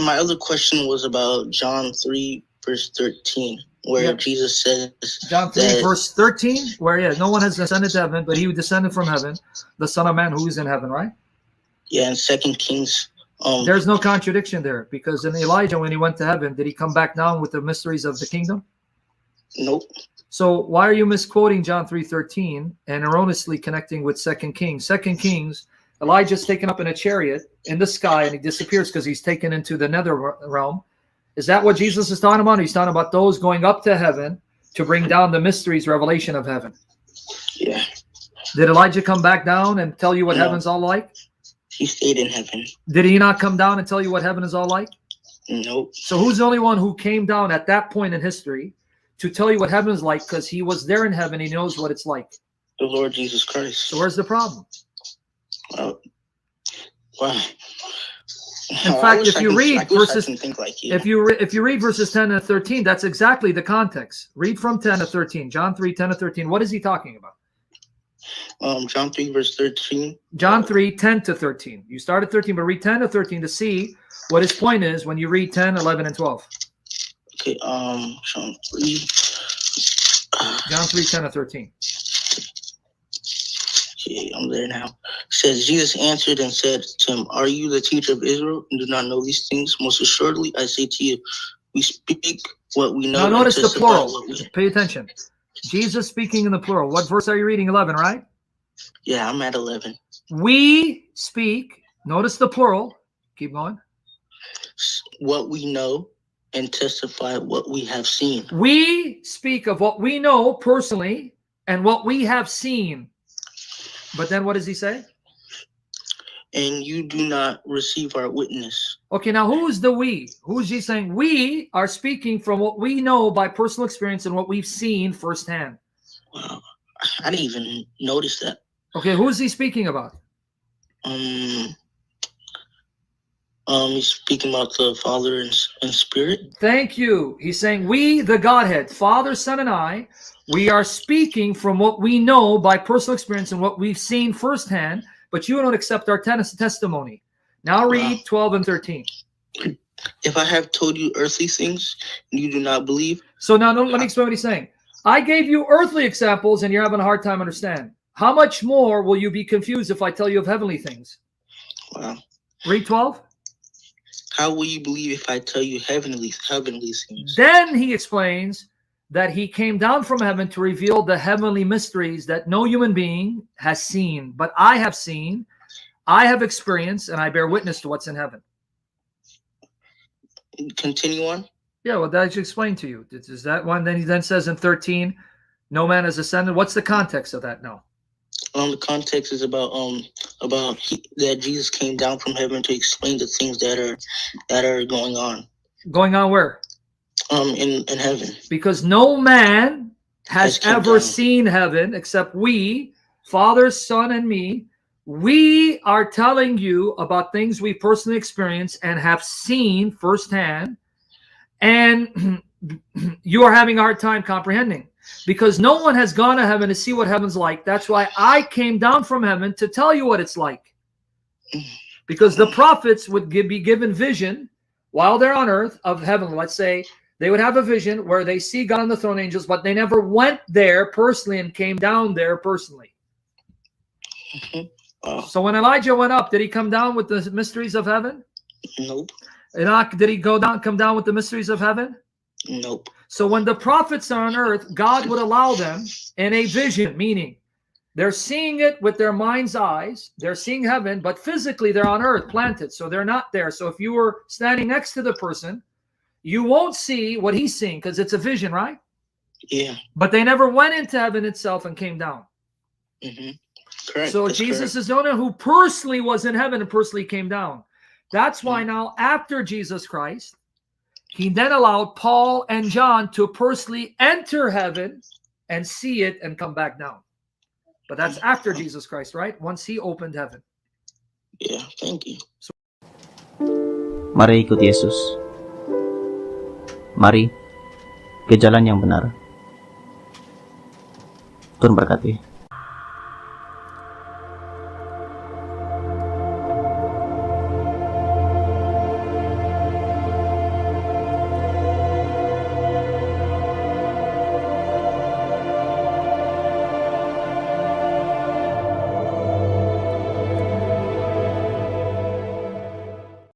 And my other question was about John 3, verse 13, where Jesus says, John 3, verse 13, where no one has descended to heaven, but he who descended from heaven, the Son of Man who is in heaven, right? Yeah, in 2 Kings. There's no contradiction there, because in Elijah, when he went to heaven, did he come back down with the mysteries of the kingdom? Nope. So why are you misquoting John 3:13 and erroneously connecting with 2 Kings? 2 Kings, Elijah's taken up in a chariot in the sky, and he disappears because he's taken into the nether realm. Is that what Jesus is talking about? He's talking about those going up to heaven to bring down the mysteries, revelation of heaven. Yeah. Did Elijah come back down and tell you what heaven's all like? He stayed in heaven. Did he not come down and tell you what heaven is all like? Nope. So who's the only one who came down at that point in history to tell you what heaven is like, because he was there in heaven, he knows what it's like? The Lord Jesus Christ. So where's the problem? Wow. In fact, if you read verses, if you read verses 10 and 13, that's exactly the context. Read from 10 to 13. John 3, 10 to 13. What is he talking about? John 3, verse 13. John 3, 10 to 13. You start at 13, but read 10 to 13 to see what his point is when you read 10, 11, and 12. Okay, John 3. John 3, 10 to 13. Okay, I'm there now. It says, Jesus answered and said to him, are you the teacher of Israel and do not know these things? Most assuredly, I say to you, we speak what we know. Now notice the plural. Pay attention. Jesus speaking in the plural. What verse are you reading? 11, right? Yeah, I'm at 11. We speak. Notice the plural. Keep going. What we know and testify what we have seen. We speak of what we know personally and what we have seen. But then what does he say? And you do not receive our witness. Okay, now who's the we? Who's he saying? We are speaking from what we know by personal experience and what we've seen firsthand. Wow, I didn't even notice that. Okay, who is he speaking about? He's speaking about the Father and Spirit. Thank you. He's saying we, the Godhead, Father, Son, and I, we are speaking from what we know by personal experience and what we've seen firsthand, but you don't accept our testimony. Now read 12 and 13. If I have told you earthly things and you do not believe. So now let me explain what he's saying. I gave you earthly examples and you're having a hard time understanding. How much more will you be confused if I tell you of heavenly things? Wow. Read 12. How will you believe if I tell you heavenly things? Then he explains that he came down from heaven to reveal the heavenly mysteries that no human being has seen, but I have seen, I have experienced, and I bear witness to what's in heaven. Continue on. Yeah, well, that I should explain to you. Is that one? Then he then says in 13, no man has ascended. What's the context of that now? The context is about that Jesus came down from heaven to explain the things that are going on. Going on where? In heaven. Because no man has ever seen heaven except we, Father, Son, and me. We are telling you about things we personally experienced and have seen firsthand, and you are having a hard time comprehending. Because no one has gone to heaven to see what heaven's like. That's why I came down from heaven to tell you what it's like. Because the prophets would be given vision while they're on earth of heaven. Let's say they would have a vision where they see God on the throne, angels, but they never went there personally and came down there personally. So when Elijah went up, did he come down with the mysteries of heaven? Nope. Enoch, did he come down with the mysteries of heaven? Nope. So when the prophets are on earth, God would allow them in a vision, meaning they're seeing it with their mind's eyes. They're seeing heaven, but physically they're on earth, planted. So they're not there. So if you were standing next to the person, you won't see what he's seeing because it's a vision, right? Yeah. But they never went into heaven itself and came down. Correct. So That's Jesus correct. is the one who personally was in heaven and personally came down. That's why now after Jesus Christ, he then allowed Paul and John to personally enter heaven and see it and come back down. But that's after Jesus Christ, right? Once he opened heaven. Yeah, thank you. Mari ikut Yesus. Mari ke jalan yang benar. Tuhan berkati.